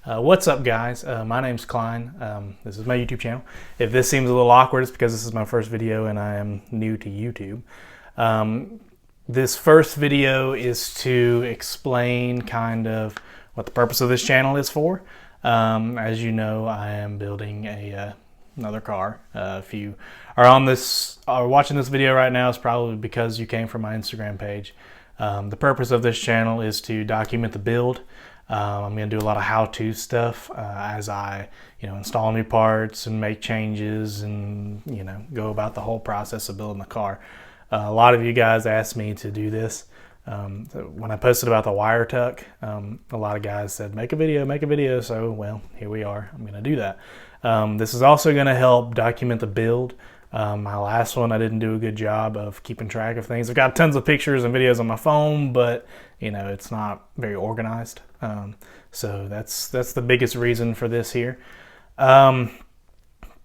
What's up, guys? My name's Klein. This is my YouTube channel. If this seems a little awkward, it's because this is my first video and I am new to YouTube. This first video is to explain kind of what the purpose of this channel is for. As you know, I am building another car. If you are watching this video right now, it's probably because you came from my Instagram page. The purpose of this channel is to document the build. I'm going to do a lot of how-to stuff as I, install new parts and make changes and, go about the whole process of building the car. A lot of you guys asked me to do this. When I posted about the wire tuck, a lot of guys said, make a video. So, well, here we are. I'm going to do that. This is also going to help document the build. My last one, I didn't do a good job of keeping track of things. I've got tons of pictures and videos on my phone, but it's not very organized. So that's the biggest reason for this here.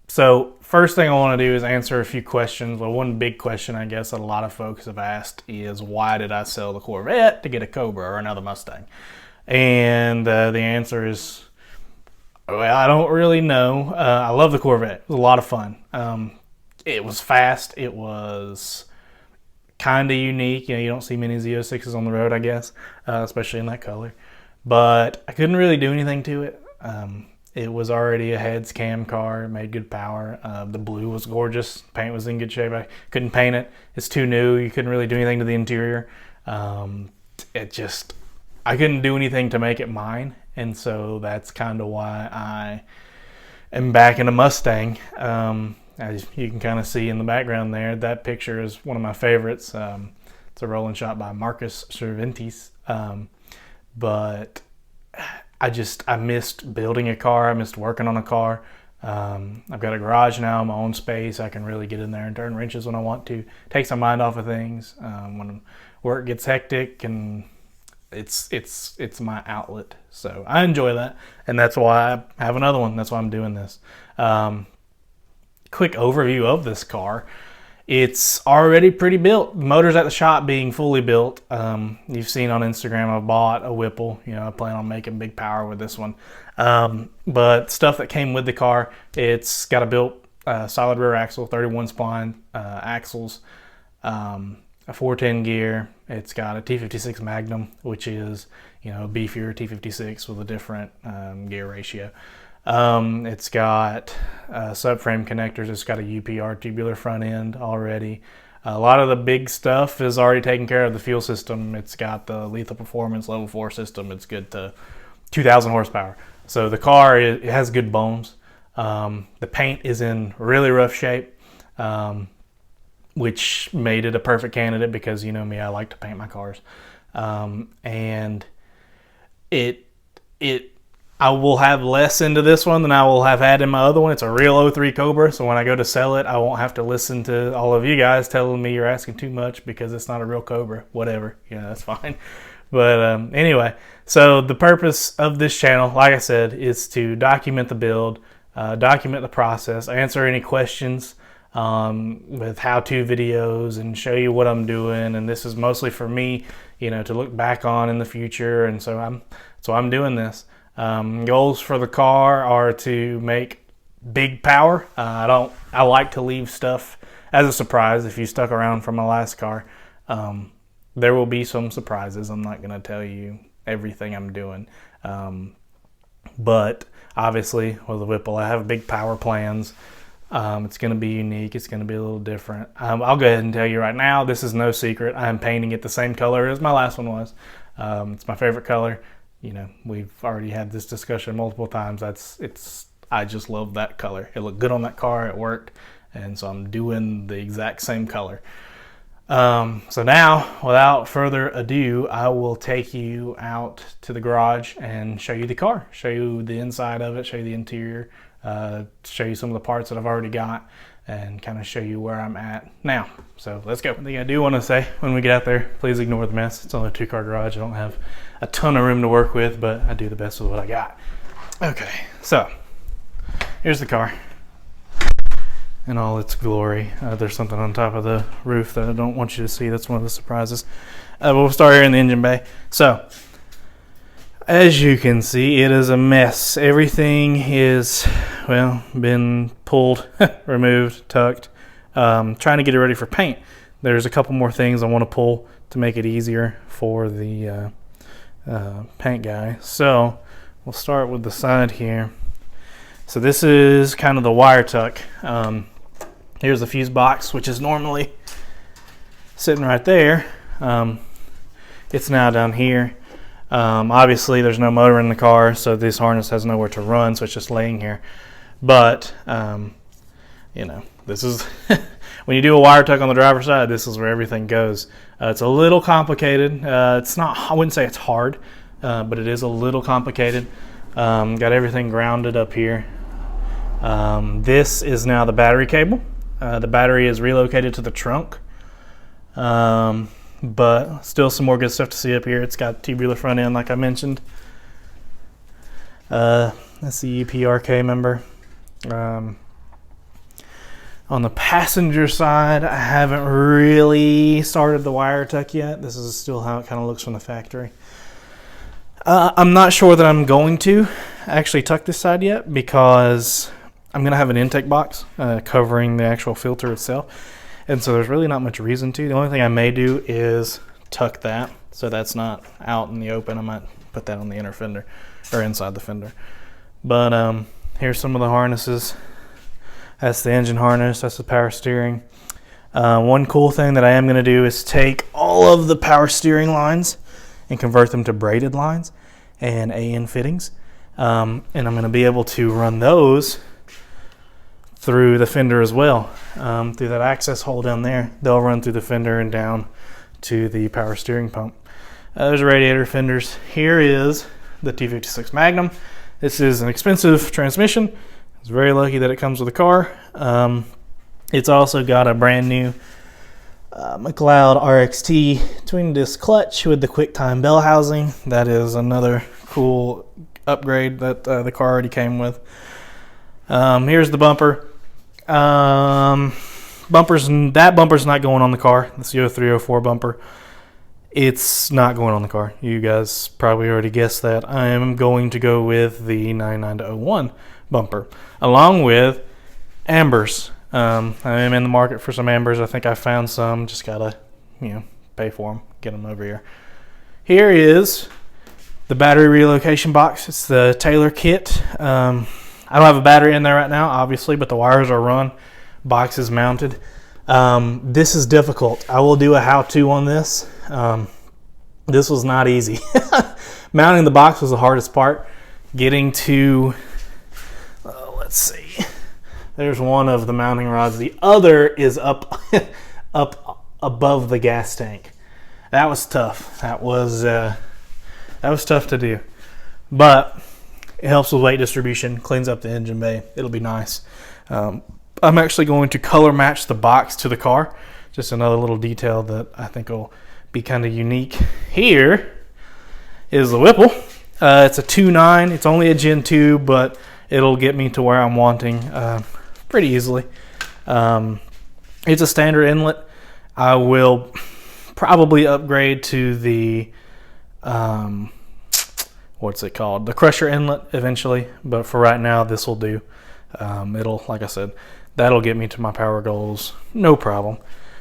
So first thing I want to do is answer a few questions. Well, one big question, I guess, that a lot of folks have asked is, why did I sell the Corvette to get a Cobra or another Mustang? And the answer is, well, I don't really know. I love the Corvette. It was a lot of fun. It was fast. It was kind of unique. You don't see many Z06s on the road, I guess, especially in that color. But I couldn't really do anything to it. It was already a heads cam car. It made good power. The blue was gorgeous. Paint was in good shape. I couldn't paint it. It's too new. You couldn't really do anything to the interior. I couldn't do anything to make it mine. And so that's kind of why I am back in a Mustang. As you can kind of see in the background there, that picture is one of my favorites. It's a rolling shot by Marcus Cervantes. But I missed building a car. I missed working on a car. I've got a garage now, my own space. I can really get in there and turn wrenches when I want to. Takes my mind off of things. When work gets hectic, and it's my outlet. So I enjoy that, and that's why I have another one. That's why I'm doing this. Quick overview of this car. It's already pretty built. The motor's at the shop being fully built. You've seen on Instagram I bought a Whipple. I plan on making big power with this one. But stuff that came with the car, it's got a built solid rear axle, 31 spline axles, a 410 gear. It's got a T56 Magnum, which is a beefier T56 with a different gear ratio. It's got subframe connectors. It's got a UPR tubular front end already. A lot of the big stuff is already taken care of. The fuel system, it's got the Lethal Performance Level 4 system. It's good to 2,000 horsepower. So the car, it has good bones. The paint is in really rough shape, which made it a perfect candidate because you know me, I like to paint my cars. And I will have less into this one than I will have had in my other one. It's a real 03 Cobra, so when I go to sell it, I won't have to listen to all of you guys telling me you're asking too much because it's not a real Cobra. Whatever, that's fine. But anyway, so the purpose of this channel, like I said, is to document the build, document the process, answer any questions with how-to videos, and show you what I'm doing. And this is mostly for me, to look back on in the future. And so I'm doing this. Goals for the car are to make big power. I like to leave stuff as a surprise. If you stuck around from my last car, there will be some surprises. I'm not going to tell you everything I'm doing. But obviously with the Whipple, I have big power plans. It's going to be unique. It's going to be a little different. I'll go ahead and tell you right now, this is no secret. I'm painting it the same color as my last one was. It's my favorite color. We've already had this discussion multiple times. I just love that color. It looked good on that car. It worked. And so I'm doing the exact same color. So now, without further ado, I will take you out to the garage and show you the car, show you the inside of it, show you the interior, show you some of the parts that I've already got, and kind of show you where I'm at now. So let's go. One thing I do want to say when we get out there, please ignore the mess. It's only a 2-car garage. I don't have a ton of room to work with, but I do the best with what I got. Okay, so here's the car in all its glory. There's something on top of the roof that I don't want you to see. That's one of the surprises. We'll start here in the engine bay. So as you can see, it is a mess. Everything is, well, been pulled, removed, tucked. Trying to get it ready for paint. There's a couple more things I want to pull to make it easier for the paint guy. So we'll start with the side here. So this is kind of the wire tuck. Here's the fuse box, which is normally sitting right there. It's now down here. Obviously there's no motor in the car, so this harness has nowhere to run, so it's just laying here. But you know, this is when you do a wire tuck on the driver's side, this is where everything goes. It's a little complicated. It's not, I wouldn't say it's hard, but it is a little complicated. Got everything grounded up here. This is now the battery cable. The battery is relocated to the trunk. But still some more good stuff to see up here. It's got tubular front end, like I mentioned. That's the EPRK member. On the passenger side, I haven't really started the wire tuck yet. This is still how it kind of looks from the factory. I'm not sure that I'm going to actually tuck this side yet, because I'm going to have an intake box covering the actual filter itself. And so there's really not much reason to. The only thing I may do is tuck that, so that's not out in the open. I might put that on the inner fender, or inside the fender. But here's some of the harnesses. That's the engine harness, that's the power steering. One cool thing that I am gonna do is take all of the power steering lines and convert them to braided lines and AN fittings. And I'm gonna be able to run those through the fender as well, through that access hole down there. They'll run through the fender and down to the power steering pump. There's radiator fenders. Here is the T56 Magnum. This is an expensive transmission. I was very lucky that it comes with a car. It's also got a brand new McLeod RXT twin disc clutch with the QuickTime bell housing. That is another cool upgrade that the car already came with. Here's the bumper. That bumper's not going on the car. This 0304 bumper. It's not going on the car. You guys probably already guessed that. I am going to go with the 99-01 bumper, along with ambers. I am in the market for some ambers. I think I found some. Just gotta, pay for them, get them over here. Here is the battery relocation box. It's the Taylor kit. I don't have a battery in there right now, obviously, but the wires are run. Box is mounted. This is difficult. I will do a how-to on this. This was not easy. Mounting the box was the hardest part. Getting to, let's see. There's one of the mounting rods. The other is up, up above the gas tank. That was tough. That was tough to do, but it helps with weight distribution, cleans up the engine bay. It'll be nice. I'm actually going to color match the box to the car. Just another little detail that I think will be kind of unique. Here is the Whipple. It's a 2.9. It's only a Gen 2, but it'll get me to where I'm wanting pretty easily. It's a standard inlet. I will probably upgrade to the what's it called? The crusher inlet eventually, but for right now, this will do. It'll, like I said, that'll get me to my power goals, no problem.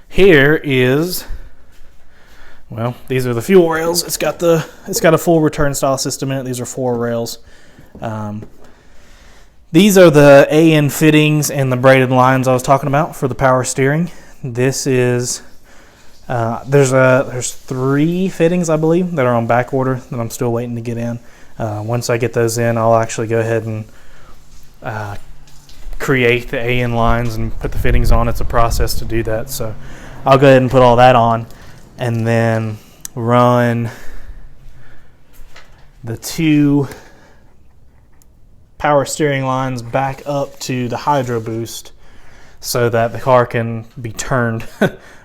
Here is, well, these are the fuel rails. It's got a full return style system in it. These are 4 rails. These are the AN fittings and the braided lines I was talking about for the power steering. This is there's 3 fittings, I believe, that are on back order that I'm still waiting to get in. Once I get those in, I'll actually go ahead and create the AN lines and put the fittings on. It's a process to do that, so I'll go ahead and put all that on and then run the 2 power steering lines back up to the Hydro Boost so that the car can be turned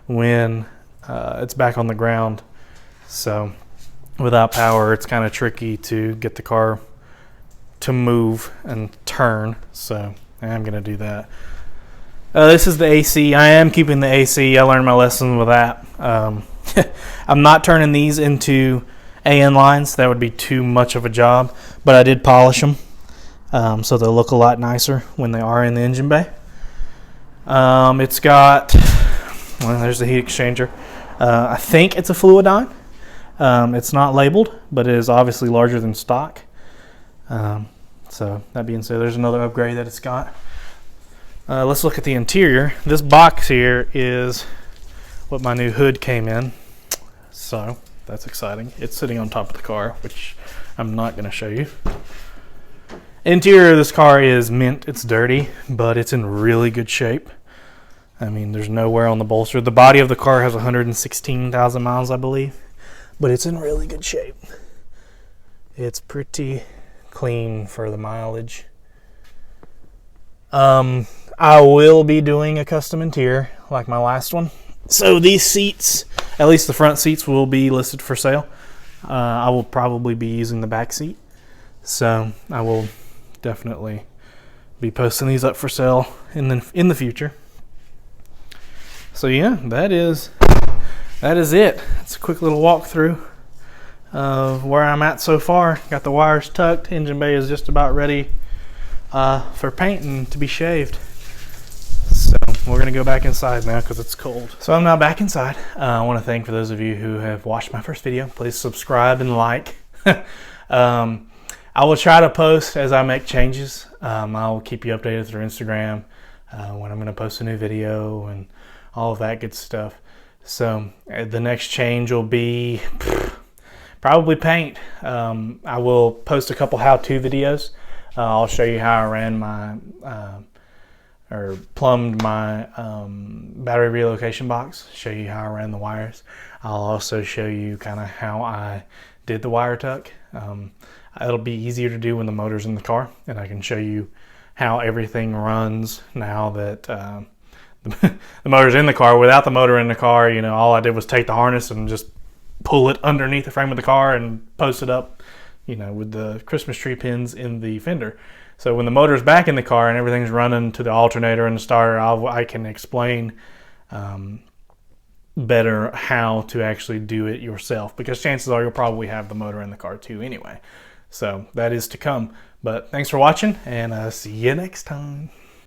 when it's back on the ground. So without power, it's kind of tricky to get the car to move and turn, so I'm going to do that. This is the AC. I am keeping the AC. I learned my lesson with that. I'm not turning these into AN lines. That would be too much of a job, but I did polish them, so they'll look a lot nicer when they are in the engine bay. It's got, well, there's the heat exchanger. I think it's a Fluidyne. It's not labeled, but it is obviously larger than stock. So that being said, there's another upgrade that it's got. Let's look at the interior. This box here is what my new hood came in. So that's exciting. It's sitting on top of the car, which I'm not going to show you. Interior of this car is mint. It's dirty, but it's in really good shape. I mean, there's no wear on the bolster. The body of the car has 116,000 miles, I believe, but it's in really good shape. It's pretty clean for the mileage. I will be doing a custom interior like my last one. So these seats, at least the front seats, will be listed for sale. I will probably be using the back seat. So I will definitely be posting these up for sale in the future. So yeah, that is it. It's a quick little walkthrough of where I'm at so far. Got the wires tucked. Engine bay is just about ready for painting to be shaved. So we're gonna go back inside now because it's cold. So I'm now back inside. I want to thank for those of you who have watched my first video. Please subscribe and like. I will try to post as I make changes. I'll keep you updated through Instagram when I'm gonna post a new video and all of that good stuff. So the next change will be probably paint. I will post a couple how-to videos. I'll show you how I ran my or plumbed my battery relocation box, show you how I ran the wires. I'll also show you kind of how I did the wire tuck. It'll be easier to do when the motor's in the car, and I can show you how everything runs now that the motor's in the car. Without the motor in the car, you know, all I did was take the harness and just pull it underneath the frame of the car and post it up, you know, with the Christmas tree pins in the fender. So when the motor's back in the car and everything's running to the alternator and the starter, I can explain better how to actually do it yourself, because chances are you'll probably have the motor in the car too anyway. So that is to come. But thanks for watching, and see you next time.